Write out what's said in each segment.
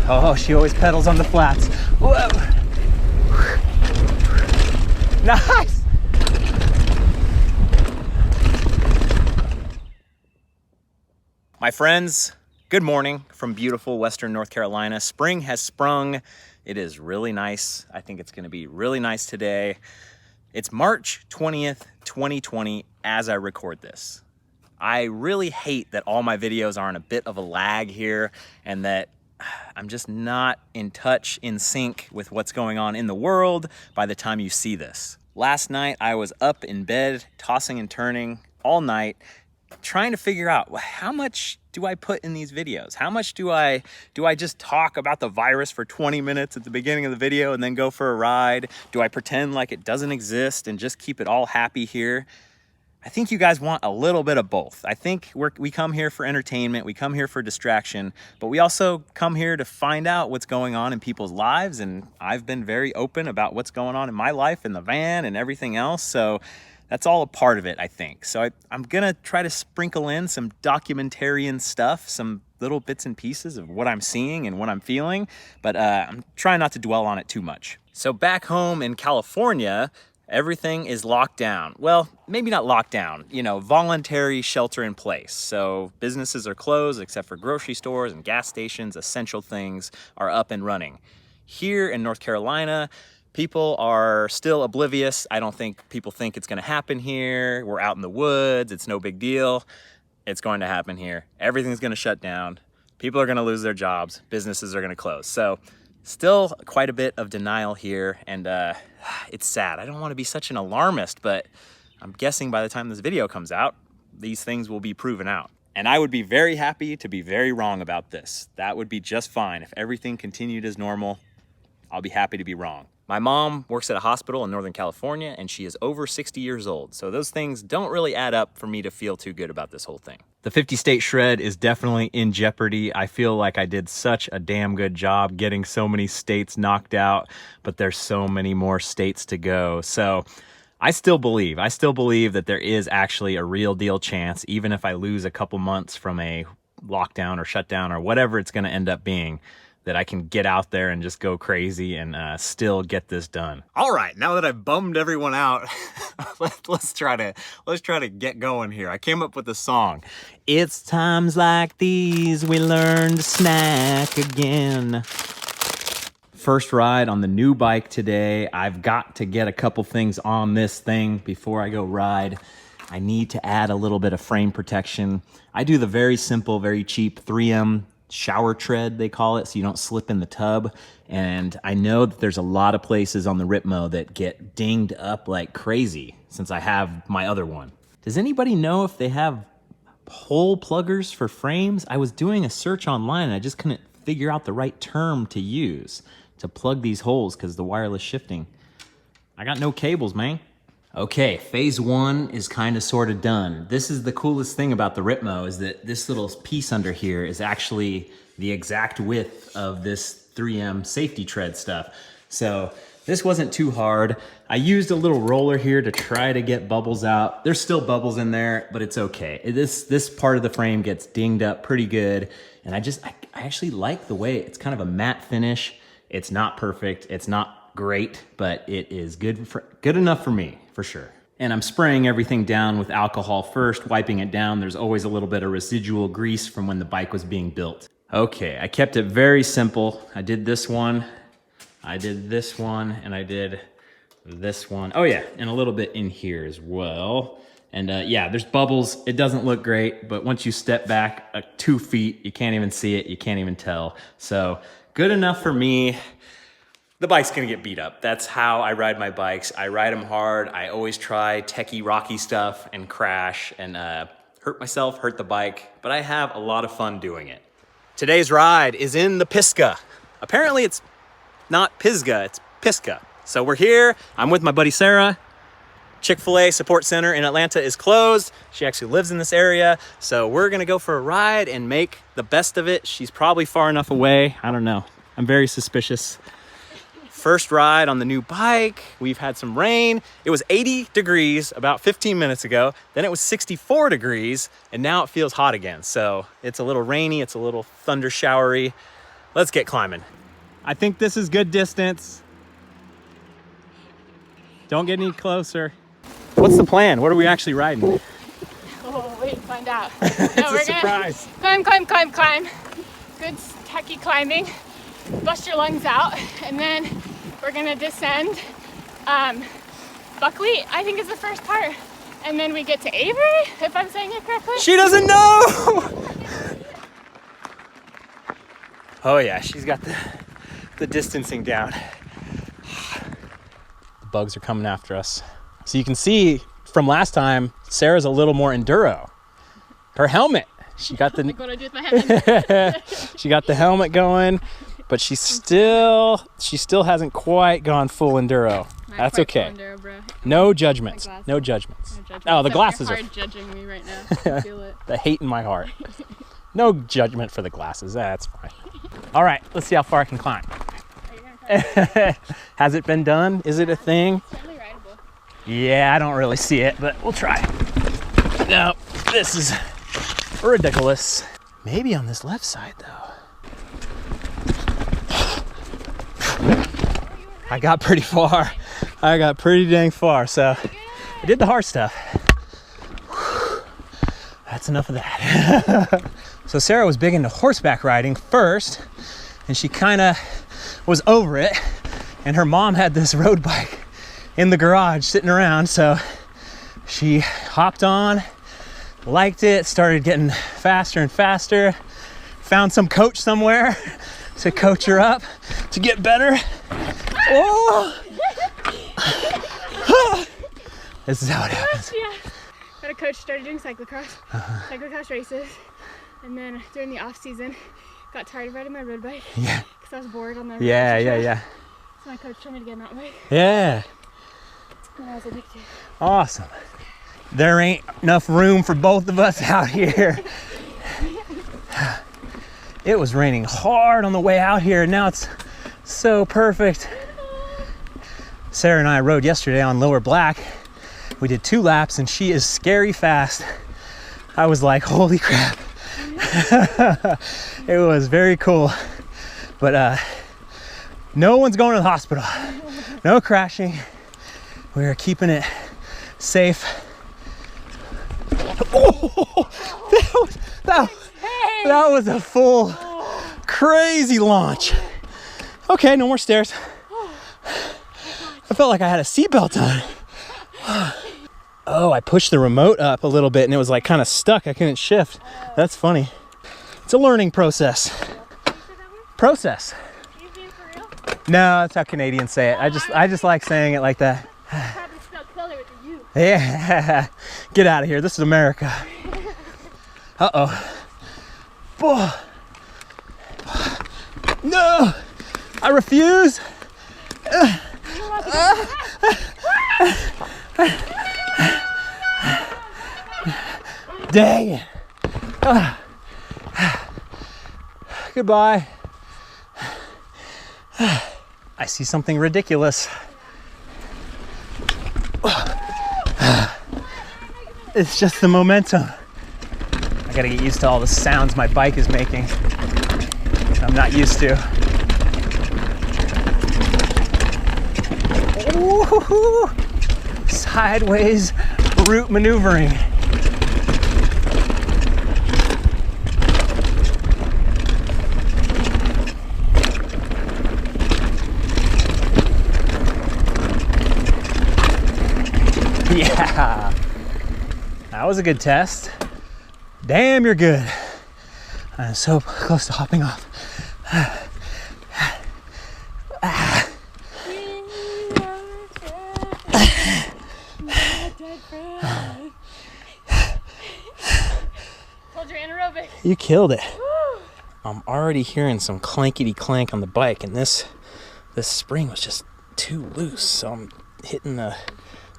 Oh, she always pedals on the flats. Whoa. Nice. My friends, good morning from beautiful Western North Carolina. Spring has sprung. It is really nice. I think it's going to be really nice today. It's March 20th, 2020 as I record this. I really hate that all my videos are on a bit of a lag here and that I'm just not in touch, in sync with what's going on in the world by the time you see this. Last night I was up in bed, tossing and turning all night, trying to figure out, well, how much do I put in these videos? How much do I just talk about the virus for 20 minutes at the beginning of the video and then go for a ride? Do I pretend like it doesn't exist and just keep it all happy here? I think you guys want a little bit of both. I think we come here for entertainment, we come here for distraction, but we also come here to find out what's going on in people's lives, and I've been very open about what's going on in my life in the van and everything else, so that's all a part of it, I think. So I'm gonna try to sprinkle in some documentarian stuff, some little bits and pieces of what I'm seeing and what I'm feeling, but I'm trying not to dwell on it too much. So back home in California, everything is locked down. Well, maybe not locked down, voluntary shelter in place. So businesses are closed except for grocery stores and gas stations. Essential things are up and running. Here in North Carolina, people are still oblivious. I don't think people think it's gonna happen here. We're out in the woods, it's no big deal. It's going to happen here. Everything's gonna shut down. People are gonna lose their jobs. Businesses are gonna close. So still quite a bit of denial here, and it's sad. I don't want to be such an alarmist, but I'm guessing by the time this video comes out, these things will be proven out. And I would be very happy to be very wrong about this. That would be just fine. If everything continued as normal, I'll be happy to be wrong. My mom works at a hospital in Northern California, and she is over 60 years old. So those things don't really add up for me to feel too good about this whole thing. The 50-state shred is definitely in jeopardy. I feel like I did such a damn good job getting so many states knocked out, but there's so many more states to go. So I still believe that there is actually a real deal chance, even if I lose a couple months from a lockdown or shutdown or whatever it's going to end up being, that I can get out there and just go crazy and still get this done. All right, now that I've bummed everyone out, let's try to get going here. I came up with a song. It's times like these we learn to snack again. First ride on the new bike today. I've got to get a couple things on this thing before I go ride. I need to add a little bit of frame protection. I do the very simple, very cheap 3M shower tread, they call it, so you don't slip in the tub. And I know that there's a lot of places on the Ripmo that get dinged up like crazy since I have my other one. Does anybody know if they have hole pluggers for frames? I was doing a search online and I just couldn't figure out the right term to use to plug these holes because the wireless shifting. I got no cables, man. Okay, phase one is kind of sort of done. This is the coolest thing about the Ripmo, is that this little piece under here is actually the exact width of this 3M safety tread stuff. So this wasn't too hard. I used a little roller here to try to get bubbles out. There's still bubbles in there, but it's okay. This part of the frame gets dinged up pretty good. And I actually like the way it's kind of a matte finish. It's not perfect, it's not great, but it is good enough for me, for sure. And I'm spraying everything down with alcohol first, wiping it down. There's always a little bit of residual grease from when the bike was being built. Okay, I kept it very simple. I did this one, I did this one, and I did this one. Oh yeah, and a little bit in here as well. And yeah, there's bubbles. It doesn't look great, but once you step back 2 feet, you can't even see it, you can't even tell. So good enough for me. The bike's gonna get beat up. That's how I ride my bikes. I ride them hard. I always try techie, rocky stuff and crash and hurt myself, hurt the bike, but I have a lot of fun doing it. Today's ride is in the Pisgah. Apparently it's not Pisgah, it's Pisgah. So we're here, I'm with my buddy Sarah. Chick-fil-A support center in Atlanta is closed. She actually lives in this area. So we're gonna go for a ride and make the best of it. She's probably far enough away. I don't know, I'm very suspicious. First ride on the new bike. We've had some rain. It was 80 degrees about 15 minutes ago. Then it was 64 degrees and now it feels hot again. So it's a little rainy, it's a little thunder showery. Let's get climbing. I think this is good distance. Don't get any closer. What's the plan? What are we actually riding? Oh, wait, find out. It's No, a surprise. Climb. Good techie climbing. Bust your lungs out. And then we're gonna descend. Buckwheat, I think, is the first part. And then we get to Avery, if I'm saying it correctly. She doesn't know! Oh yeah, she's got the distancing down. The bugs are coming after us. So you can see from last time, Sarah's a little more enduro. Her helmet, she got the... Like what I do with my hand. She got the helmet going, but she still hasn't quite gone full enduro. That's okay. Enduro, bro. No judgments. No judgments. No Oh, the glasses You're are hard judging me right now. I can feel it. the hate in my heart. No judgment for the glasses. That's fine. All right, let's see how far I can climb. Are you gonna climb? Has it been done? Is it a thing? It's certainly rideable. Yeah, I don't really see it, but we'll try. No, this is ridiculous. Maybe on this left side, though. I got pretty far. I got pretty dang far, so I did the hard stuff. That's enough of that. So Sarah was big into horseback riding first, and she kind of was over it. And her mom had this road bike in the garage sitting around, so she hopped on, liked it, started getting faster and faster, found some coach somewhere to coach her up to get better. Oh! This is how it happens. Yeah. Got a coach, started doing cyclocross, cyclocross races, and then during the off season, got tired of riding my road bike. Yeah. Because I was bored on the Yeah. So my coach told me to get a mountain bike, Yeah. and I was addicted. Awesome. There ain't enough room for both of us out here. It was raining hard on the way out here, and now it's so perfect. Sarah and I rode yesterday on Lower Black. We did 2 laps, and she is scary fast. I was like, holy crap. It was very cool. But no one's going to the hospital. No crashing. We're keeping it safe. Oh, that was a full crazy launch. Okay, no more stairs. I felt like I had a seatbelt on. Oh, I pushed the remote up a little bit and it was like kind of stuck. I couldn't shift. That's funny. It's a learning process. Process. Are you being for real? No, that's how Canadians say it. I just like saying it like that. Probably spelled killer with a U. Yeah. Get out of here. This is America. Uh-oh. Oh. No! I refuse! Dang it! Goodbye. I see something ridiculous. It's just the momentum. I gotta get used to all the sounds my bike is making. I'm not used to. Ooh, sideways route maneuvering. Yeah, that was a good test. Damn, you're good. I'm so close to hopping off. Told you anaerobic. You killed it. I'm already hearing some clankety clank on the bike, and this spring was just too loose, so I'm hitting the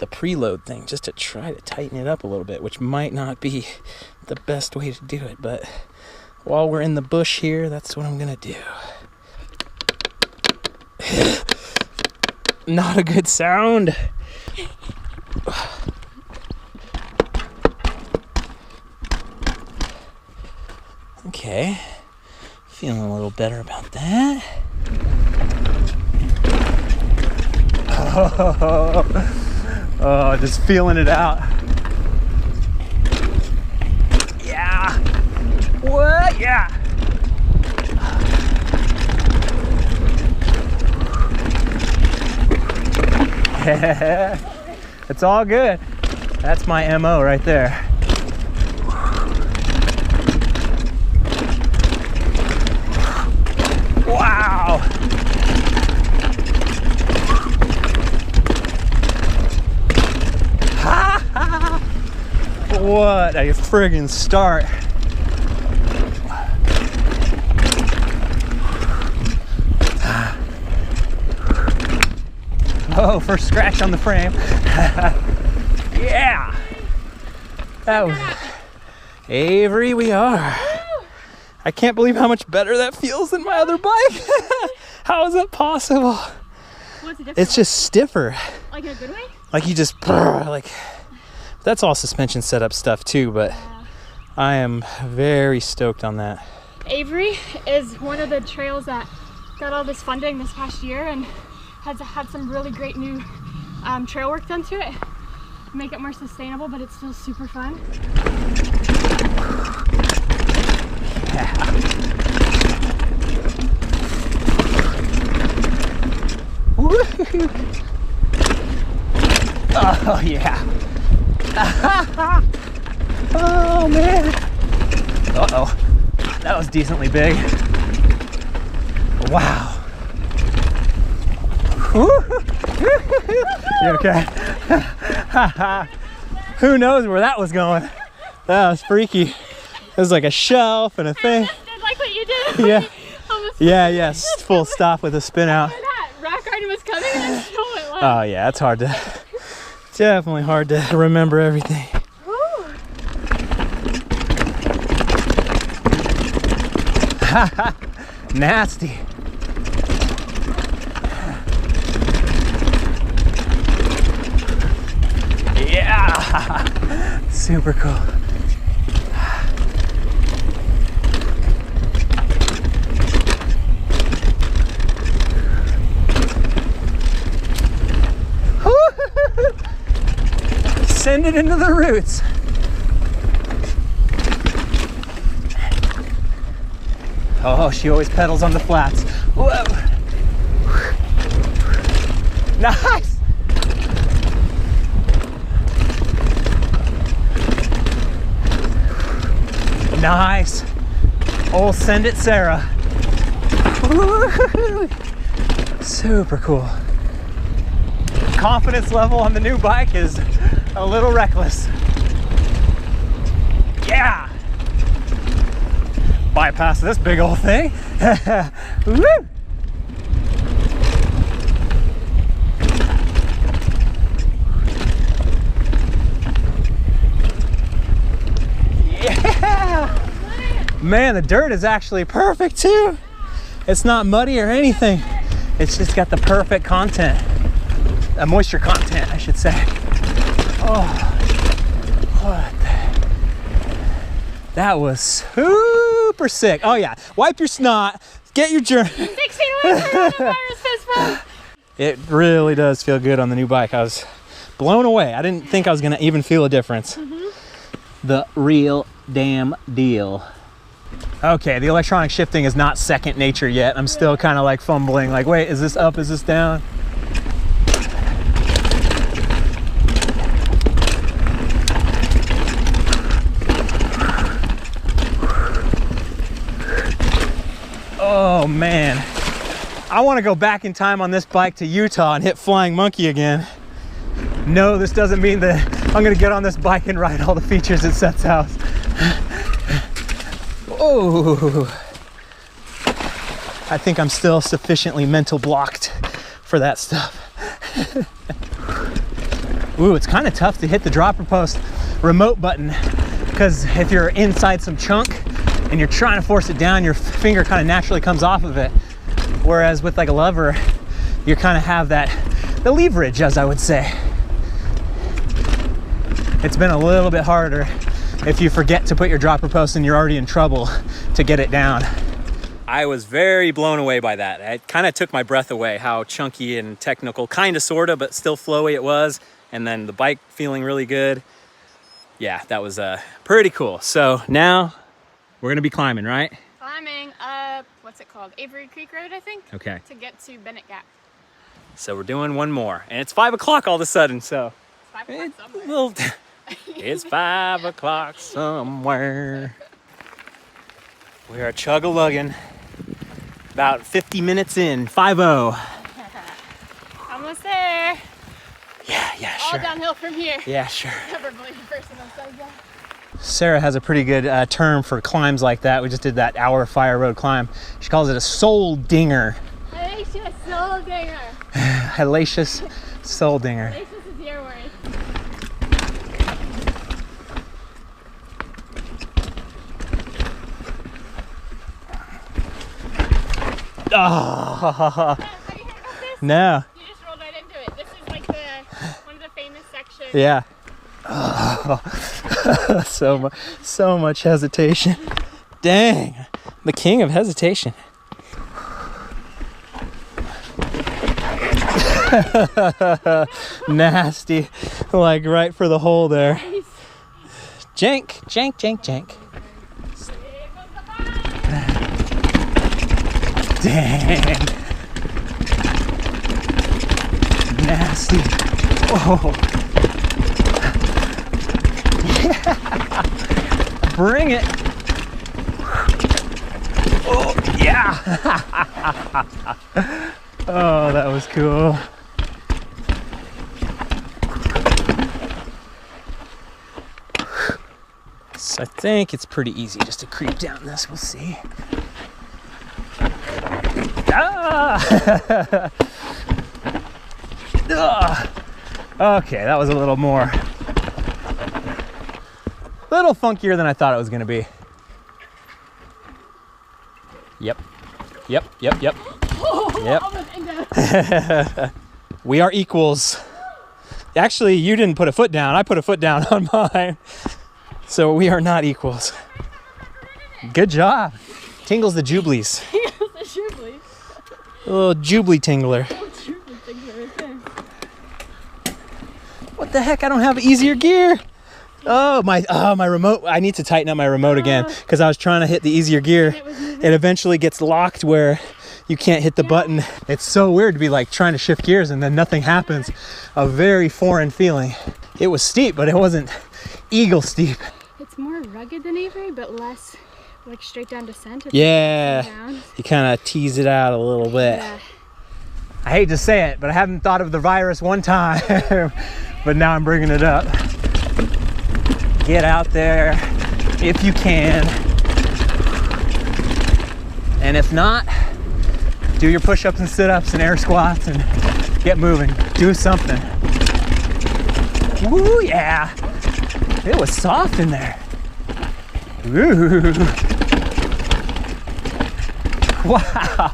preload thing just to try to tighten it up a little bit, which might not be the best way to do it, but while we're in the bush here, that's what I'm gonna do. Not a good sound. Okay, Feeling a little better about that. Oh, just feeling it out. Yeah. What? Yeah. It's all good. That's my MO right there. Wow. What a friggin' start. Oh, first scratch on the frame. Yeah. That was Avery, we are. I can't believe how much better that feels than my other bike. How is it possible? What's the difference? It's just stiffer. Like in a good way? Like you just like, that's all suspension setup stuff too, but I am very stoked on that. Avery is one of the trails that got all this funding this past year and has had some really great new trail work done to it. Make it more sustainable, but it's still super fun. Yeah. Oh yeah. Oh man. Uh-oh. That was decently big. Wow. You okay? Who knows where that was going? That was freaky. It was like a shelf and a thing. I like what you did. Yeah. Yeah, full stop with a spin out. That rock garden was coming and so it went. Oh yeah, it's hard to, definitely hard to remember everything. Nasty. Yeah, super cool. Send it into the roots. Oh, she always pedals on the flats. Whoa. Nice. Nice. Oh, send it, Sarah. Super cool. Confidence level on the new bike is a little reckless. Yeah. Bypass this big old thing. Woo! Yeah. Man, the dirt is actually perfect too. It's not muddy or anything. It's just got the perfect content. Moisture content, I should say. Oh, what the? That was super sick. Oh yeah, wipe your snot, get your journey. 16 weeks coronavirus fist bump. It really does feel good on the new bike. I was blown away. I didn't think I was gonna even feel a difference. The real damn deal. Okay, the electronic shifting is not second nature yet. I'm still kind of like fumbling, like, wait, is this up, is this down? Oh man, I want to go back in time on this bike to Utah and hit Flying Monkey again. No, this doesn't mean that I'm gonna get on this bike and ride all the features it sets out. Oh, I think I'm still sufficiently mental blocked for that stuff. Ooh, it's kind of tough to hit the dropper post remote button because if you're inside some chunk and you're trying to force it down, your finger kind of naturally comes off of it. Whereas with like a lever, you kind of have the leverage, as I would say. It's been a little bit harder if you forget to put your dropper post and you're already in trouble to get it down. I was very blown away by that. It kind of took my breath away how chunky and technical, kind of, sort of, but still flowy it was. And then the bike feeling really good. Yeah, that was pretty cool. So now we're gonna be climbing, right? Climbing up, what's it called? Avery Creek Road, I think? Okay. To get to Bennett Gap. So we're doing one more. And it's 5 o'clock all of a sudden, so. It's 5 o'clock somewhere. Well, it's 5 o'clock somewhere. We are chug-a-lugging. About 50 minutes in, 5-0. Almost there. Yeah, All sure. downhill from here. Yeah, sure. Never believe the person outside that. Sarah has a pretty good term for climbs like that. We just did that hour fire road climb. She calls it a soul dinger. Hellacious soul dinger. Hellacious soul dinger. Hellacious is your word. Oh, Have you heard about this? no. You just rolled right into it. This is like one of the famous sections. Yeah. Oh, so much hesitation. Dang, the king of hesitation. Nasty, like right for the hole there. Nice. Jank, jank, jank, jank. Here goes the fire. Dang. Nasty. Oh. Yeah. Bring it. Oh, yeah. Oh, that was cool. So I think it's pretty easy just to creep down this. We'll see. Ah! Okay, that was a little funkier than I thought it was gonna be. Yep. We are equals. Actually, you didn't put a foot down. I put a foot down on mine. So we are not equals. Good job. Tingles the jublies. A little jubly tingler. What the heck? I don't have easier gear. Oh my remote. I need to tighten up my remote again because I was trying to hit the easier gear. It eventually gets locked where you can't hit the button. It's so weird to be like trying to shift gears and then nothing happens. A very foreign feeling. It was steep, but it wasn't eagle steep. It's more rugged than Avery, but less like straight down descent. It's Yeah, you kind of tease it out a little bit. Yeah. I hate to say it, but I haven't thought of the virus one time, but now I'm bringing it up. Get out there if you can. And if not, do your push-ups and sit-ups and air squats and get moving. Do something. Woo, yeah. It was soft in there. Ooh. Wow.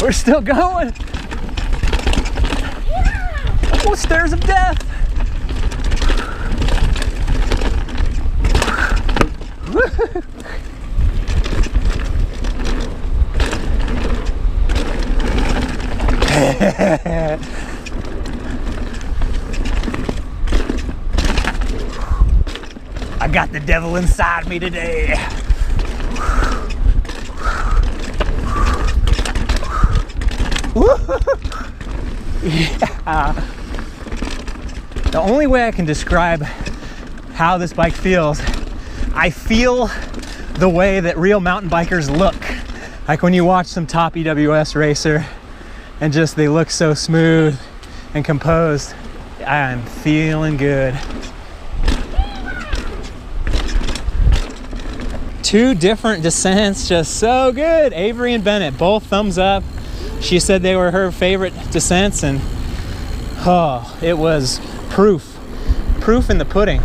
We're still going. Yeah. Oh, stairs of death. Woo. I got the devil inside me today. Yeah. The only way I can describe how this bike feels, I feel the way that real mountain bikers look. Like when you watch some top EWS racer and just they look so smooth and composed. I'm feeling good. Two different descents, just so good. Avery and Bennett, both thumbs up. She said they were her favorite descents, and oh, it was proof in the pudding.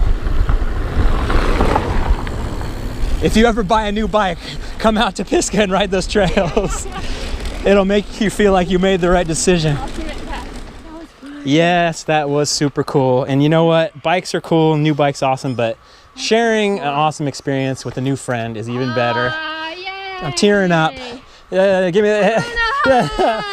If you ever buy a new bike, come out to Pisgah and ride those trails. It'll make you feel like you made the right decision. Yes, that was super cool. And you know what? Bikes are cool, new bike's awesome, but sharing an awesome experience with a new friend is even better. Yay. I'm tearing up. Yeah, give me that.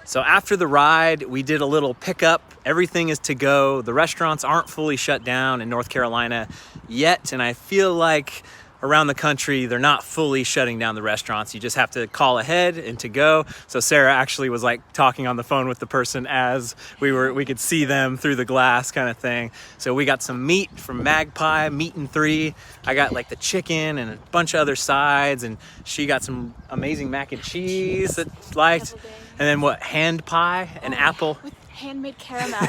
So after the ride, we did a little pickup. Everything is to go. The restaurants aren't fully shut down in North Carolina yet, and I feel like around the country, they're not fully shutting down the restaurants. You just have to call ahead and to go. So Sarah actually was like talking on the phone with the person as we could see them through the glass kind of thing. So we got some meat from Magpie, meat and 3. I got like the chicken and a bunch of other sides, and she got some amazing mac and cheese that liked. And then what, hand pie and apple. With handmade caramel.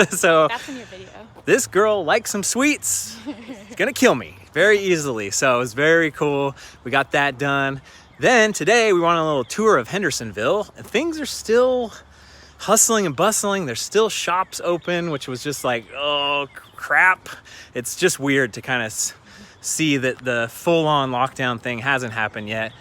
So that's in your video. This girl likes some sweets. It's gonna kill me very easily. So it was very cool. We got that done. Then today we went on a little tour of Hendersonville, and things are still hustling and bustling. There's still shops open, which was just like, oh crap. It's just weird to kind of see that the full-on lockdown thing hasn't happened yet.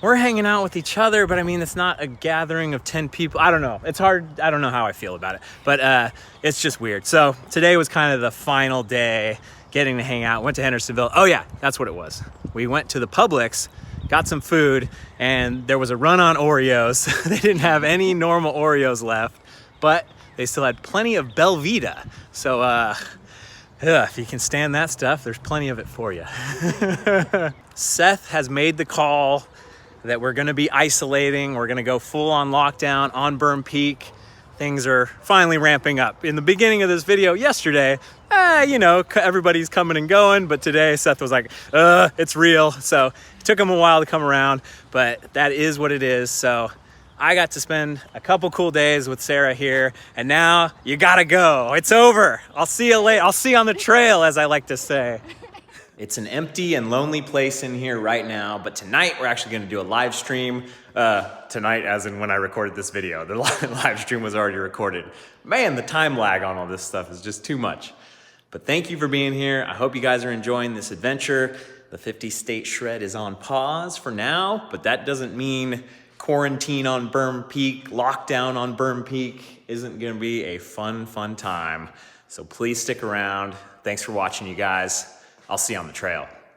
We're hanging out with each other, but I mean, it's not a gathering of 10 people. I don't know. It's hard. I don't know how I feel about it, but it's just weird. So today was kind of the final day getting to hang out. Went to Hendersonville. Oh yeah, that's what it was. We went to the Publix, got some food, and there was a run on Oreos. They didn't have any normal Oreos left, but they still had plenty of Belvita. So if you can stand that stuff, there's plenty of it for you. Seth has made the call that we're gonna be isolating. We're gonna go full on lockdown on Burn Peak. Things are finally ramping up. In the beginning of this video yesterday, you know, everybody's coming and going, but today Seth was like, it's real. So it took him a while to come around, but that is what it is. So I got to spend a couple cool days with Sarah here, and now you gotta go. It's over. I'll see you later. I'll see you on the trail, as I like to say. It's an empty and lonely place in here right now, but tonight we're actually gonna do a live stream. Tonight, as in when I recorded this video. The live stream was already recorded. Man, the time lag on all this stuff is just too much. But thank you for being here. I hope you guys are enjoying this adventure. The 50 state shred is on pause for now, but that doesn't mean quarantine on Burn Peak, lockdown on Burn Peak isn't gonna be a fun time. So please stick around. Thanks for watching, you guys. I'll see you on the trail.